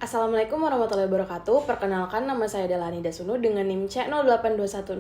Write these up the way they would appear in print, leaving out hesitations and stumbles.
Assalamualaikum warahmatullahi wabarakatuh. Perkenalkan, nama saya Delani Dasunu dengan NIM C0821016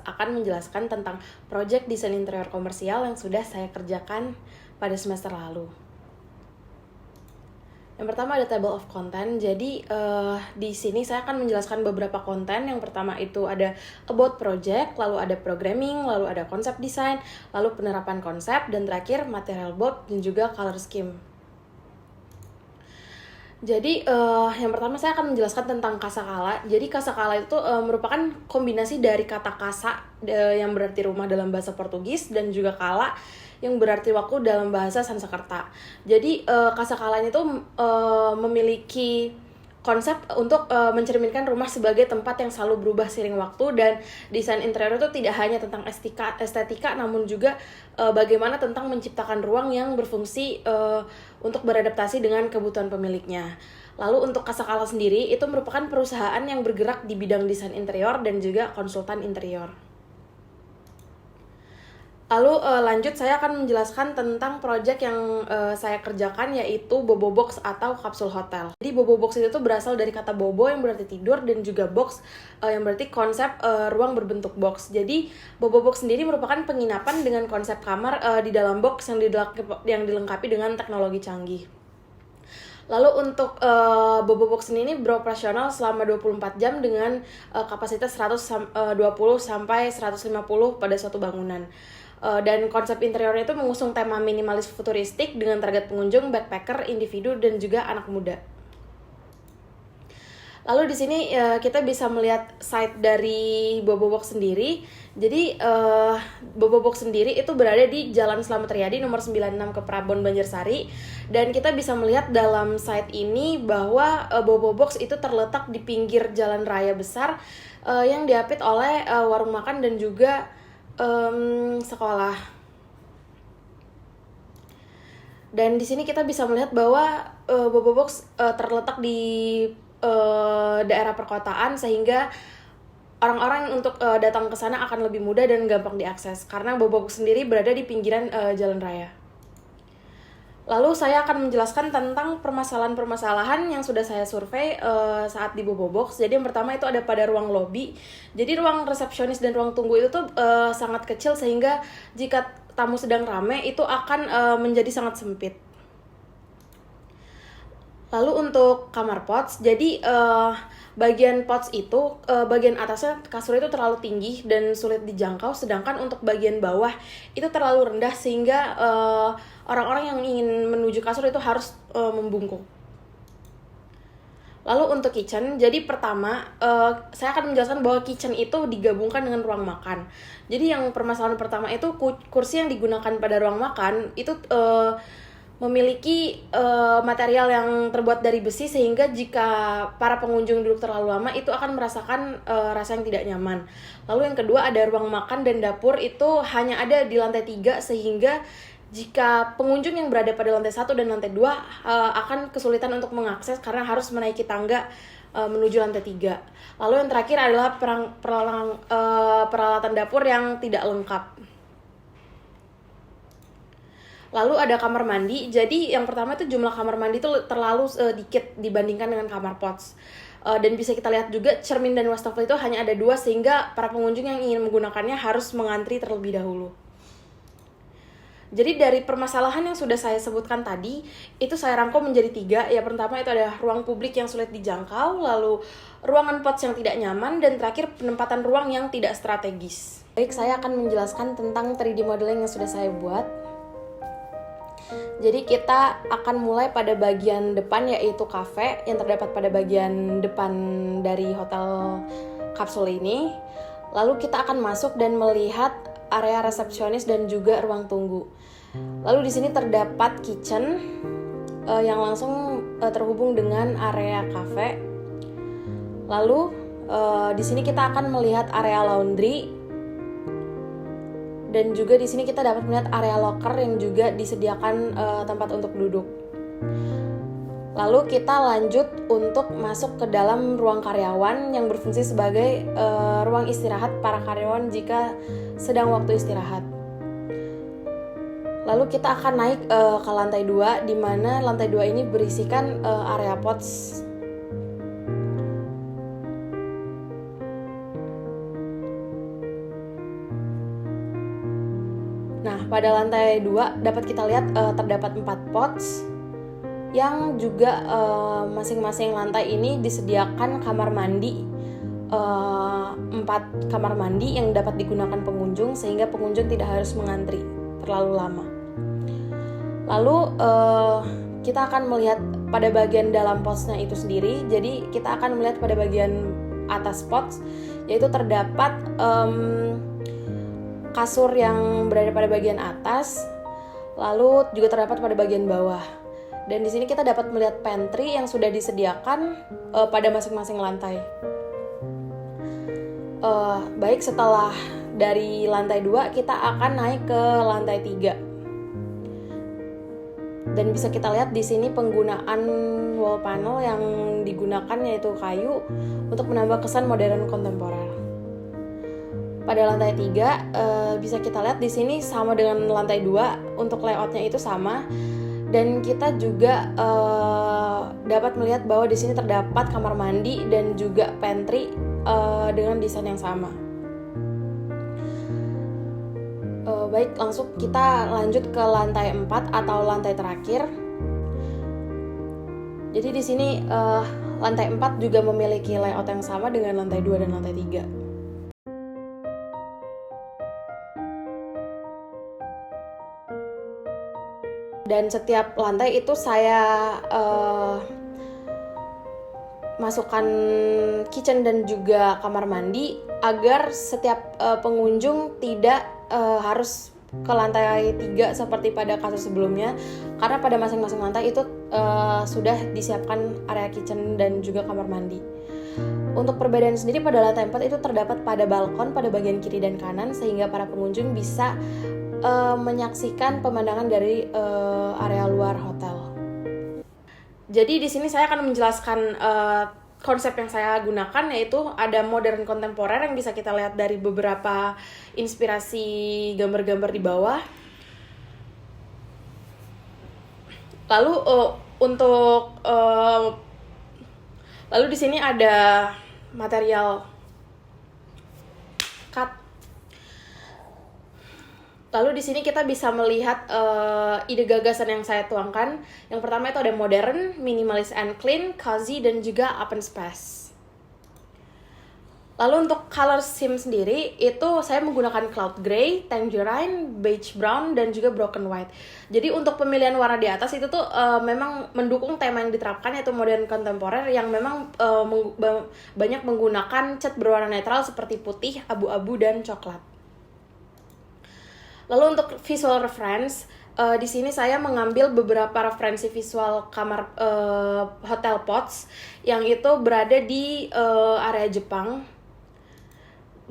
akan menjelaskan tentang proyek desain interior komersial yang sudah saya kerjakan pada semester lalu. Yang pertama ada table of content. Jadi di sini saya akan menjelaskan beberapa konten. Yang pertama itu ada about project, lalu ada programming, lalu ada konsep desain, lalu penerapan konsep, dan terakhir material board dan juga color scheme. Jadi yang pertama saya akan menjelaskan tentang kasakala. Jadi kasakala itu merupakan kombinasi dari kata kasa yang berarti rumah dalam bahasa Portugis dan juga kala yang berarti waktu dalam bahasa Sanskerta. Jadi kasakalanya itu memiliki konsep untuk mencerminkan rumah sebagai tempat yang selalu berubah seiring waktu, dan desain interior itu tidak hanya tentang estetika namun juga bagaimana tentang menciptakan ruang yang berfungsi untuk beradaptasi dengan kebutuhan pemiliknya. Lalu untuk Kasakala sendiri itu merupakan perusahaan yang bergerak di bidang desain interior dan juga konsultan interior. Lalu lanjut saya akan menjelaskan tentang proyek yang saya kerjakan, yaitu Bobo Box atau kapsul hotel. Jadi Bobo Box itu tuh berasal dari kata bobo yang berarti tidur dan juga box yang berarti konsep ruang berbentuk box. Jadi Bobo Box sendiri merupakan penginapan dengan konsep kamar di dalam box yang dilengkapi dengan teknologi canggih. Lalu untuk Bobo Box ini beroperasional selama 24 jam dengan kapasitas 120 sampai 150 pada suatu bangunan. Dan konsep interiornya itu mengusung tema minimalis futuristik dengan target pengunjung backpacker, individu, dan juga anak muda. Lalu di sini kita bisa melihat site dari Bobo Box sendiri. Jadi Bobo Box sendiri itu berada di Jalan Slamet Riyadi nomor 96 ke Prabon, Banjarsari. Dan kita bisa melihat dalam site ini bahwa Bobo Box itu terletak di pinggir jalan raya besar yang diapit oleh warung makan dan juga sekolah. Dan di sini kita bisa melihat bahwa Bobo Box terletak di daerah perkotaan, sehingga orang-orang untuk datang ke sana akan lebih mudah dan gampang diakses karena Bobo Box sendiri berada di pinggiran jalan raya. Lalu saya akan menjelaskan tentang permasalahan-permasalahan yang sudah saya survei saat di Bobo Box. Jadi yang pertama itu ada pada ruang lobby. Jadi ruang resepsionis dan ruang tunggu itu tuh sangat kecil, sehingga jika tamu sedang ramai itu akan menjadi sangat sempit. Lalu untuk kamar pots, jadi bagian pots itu bagian atasnya kasur itu terlalu tinggi dan sulit dijangkau, sedangkan untuk bagian bawah itu terlalu rendah sehingga orang-orang yang ingin menuju kasur itu harus membungkuk. Lalu untuk kitchen, jadi pertama saya akan menjelaskan bahwa kitchen itu digabungkan dengan ruang makan. Jadi yang permasalahan pertama itu kursi yang digunakan pada ruang makan itu memiliki material yang terbuat dari besi, sehingga jika para pengunjung duduk terlalu lama itu akan merasakan rasa yang tidak nyaman. Lalu yang kedua ada ruang makan dan dapur itu hanya ada di lantai 3, sehingga jika pengunjung yang berada pada lantai 1 dan lantai 2 akan kesulitan untuk mengakses karena harus menaiki tangga menuju lantai 3. Lalu yang terakhir adalah peralatan dapur yang tidak lengkap. Lalu ada kamar mandi. Jadi yang pertama itu jumlah kamar mandi itu terlalu sedikit dibandingkan dengan kamar pots. Dan bisa kita lihat juga cermin dan wastafel itu hanya ada 2, sehingga para pengunjung yang ingin menggunakannya harus mengantri terlebih dahulu. Jadi dari permasalahan yang sudah saya sebutkan tadi, itu saya rangkum menjadi 3. Yang pertama itu ada ruang publik yang sulit dijangkau, lalu ruangan pots yang tidak nyaman, dan terakhir penempatan ruang yang tidak strategis. Baik, saya akan menjelaskan tentang 3D modeling yang sudah saya buat. Jadi kita akan mulai pada bagian depan, yaitu cafe yang terdapat pada bagian depan dari hotel kapsul ini. Lalu kita akan masuk dan melihat area resepsionis dan juga ruang tunggu. Lalu di sini terdapat kitchen yang langsung terhubung dengan area cafe. Lalu di sini kita akan melihat area laundry. Dan juga di sini kita dapat melihat area locker yang juga disediakan tempat untuk duduk. Lalu kita lanjut untuk masuk ke dalam ruang karyawan yang berfungsi sebagai ruang istirahat para karyawan jika sedang waktu istirahat. Lalu kita akan naik ke lantai 2, di mana lantai 2 ini berisikan area pots Pada lantai 2 dapat kita lihat terdapat 4 pots yang juga masing-masing lantai ini disediakan kamar mandi, 4 kamar mandi yang dapat digunakan pengunjung sehingga pengunjung tidak harus mengantri terlalu lama. Lalu kita akan melihat pada bagian dalam potsnya itu sendiri. Jadi kita akan melihat pada bagian atas pots, yaitu terdapat kasur yang berada pada bagian atas, lalu juga terdapat pada bagian bawah. Dan di sini kita dapat melihat pantry yang sudah disediakan pada masing-masing lantai. Baik, setelah dari lantai 2 kita akan naik ke lantai 3. Dan bisa kita lihat di sini penggunaan wall panel yang digunakan yaitu kayu untuk menambah kesan modern kontemporer. Pada lantai 3 bisa kita lihat di sini sama dengan lantai 2, untuk layoutnya itu sama, dan kita juga dapat melihat bahwa di sini terdapat kamar mandi dan juga pantry dengan desain yang sama. Baik, langsung kita lanjut ke lantai 4 atau lantai terakhir. Jadi di sini lantai 4 juga memiliki layout yang sama dengan lantai 2 dan lantai 3. Dan setiap lantai itu saya masukkan kitchen dan juga kamar mandi agar setiap pengunjung tidak harus ke lantai 3 seperti pada kasus sebelumnya, karena pada masing-masing lantai itu sudah disiapkan area kitchen dan juga kamar mandi. Untuk perbedaan sendiri pada lantai 4 itu terdapat pada balkon pada bagian kiri dan kanan sehingga para pengunjung bisa menyaksikan pemandangan dari area luar hotel. Jadi di sini saya akan menjelaskan konsep yang saya gunakan, yaitu ada modern kontemporer yang bisa kita lihat dari beberapa inspirasi gambar-gambar di bawah. Lalu lalu di sini ada material cut. Lalu di sini kita bisa melihat ide gagasan yang saya tuangkan. Yang pertama itu ada modern, minimalis and clean, cozy, dan juga open space. Lalu untuk color scheme sendiri itu saya menggunakan cloud gray, tangerine, beige brown, dan juga broken white. Jadi untuk pemilihan warna di atas itu tuh memang mendukung tema yang diterapkan, yaitu modern kontemporer yang memang banyak menggunakan cat berwarna netral seperti putih, abu-abu, dan coklat. Lalu untuk visual reference, di sini saya mengambil beberapa referensi visual kamar hotel pots yang itu berada di area Jepang.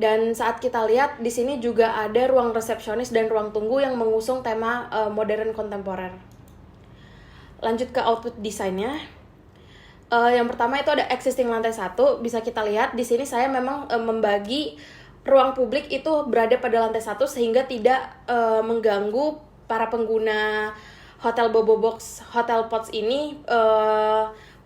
Dan saat kita lihat di sini juga ada ruang resepsionis dan ruang tunggu yang mengusung tema modern kontemporer. Lanjut ke output desainnya. Yang pertama itu ada existing lantai 1. Bisa kita lihat di sini saya memang membagi ruang publik itu berada pada lantai 1 sehingga tidak mengganggu para pengguna hotel Bobo Box Hotel Pots ini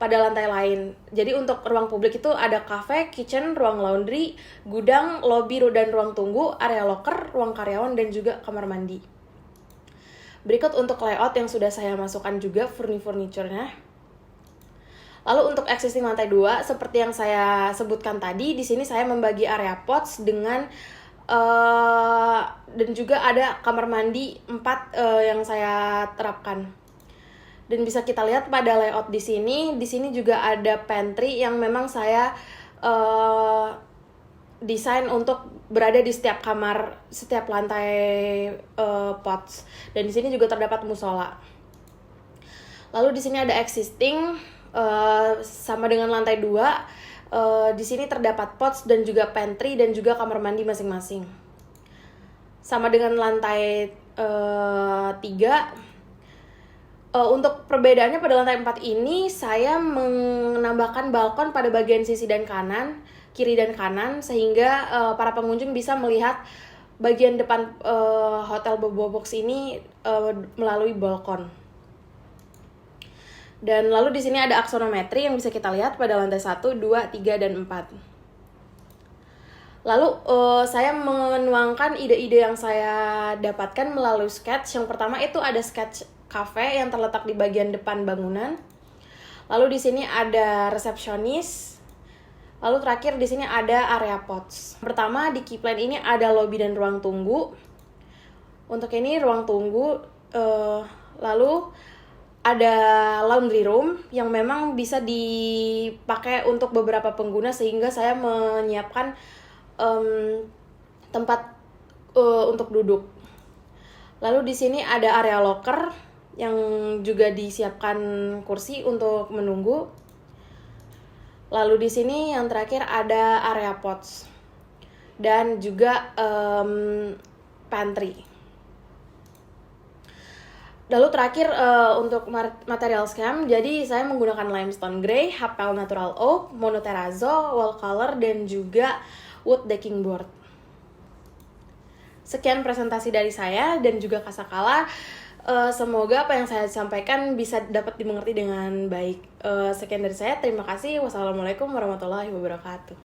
pada lantai lain. Jadi untuk ruang publik itu ada cafe, kitchen, ruang laundry, gudang, lobby dan ruang tunggu, area locker, ruang karyawan, dan juga kamar mandi. Berikut untuk layout yang sudah saya masukkan juga furniture-nya. Lalu untuk existing lantai 2, seperti yang saya sebutkan tadi, di sini saya membagi area pots dengan dan juga ada kamar mandi 4 yang saya terapkan. Dan bisa kita lihat pada layout di sini juga ada pantry yang memang saya desain untuk berada di setiap kamar, setiap lantai pots. Dan di sini juga terdapat musola. Lalu di sini ada existing sama dengan lantai 2, di sini terdapat pots dan juga pantry dan juga kamar mandi masing-masing. Sama dengan lantai 3, untuk perbedaannya pada lantai 4 ini saya menambahkan balkon pada bagian sisi dan kanan, kiri dan kanan, sehingga para pengunjung bisa melihat bagian depan hotel Bobo Box ini melalui balkon. Dan lalu di sini ada aksonometri yang bisa kita lihat pada lantai 1, 2, 3, dan 4. Lalu saya menuangkan ide-ide yang saya dapatkan melalui sketch. Yang pertama itu ada sketch cafe yang terletak di bagian depan bangunan. Lalu di sini ada resepsionis. Lalu terakhir di sini ada area pots. Pertama di Keyplan ini ada lobby dan ruang tunggu. Untuk ini ruang tunggu. Lalu ada laundry room yang memang bisa dipakai untuk beberapa pengguna, sehingga saya menyiapkan tempat untuk duduk. Lalu di sini ada area locker yang juga disiapkan kursi untuk menunggu. Lalu di sini yang terakhir ada area pots dan juga pantry. Lalu terakhir untuk material scam, jadi saya menggunakan limestone grey, hapel natural oak, monoterrazzo, wall color, dan juga wood decking board. Sekian presentasi dari saya dan juga Kasakala. Semoga apa yang saya sampaikan bisa dapat dimengerti dengan baik. Sekian dari saya, terima kasih. Wassalamualaikum warahmatullahi wabarakatuh.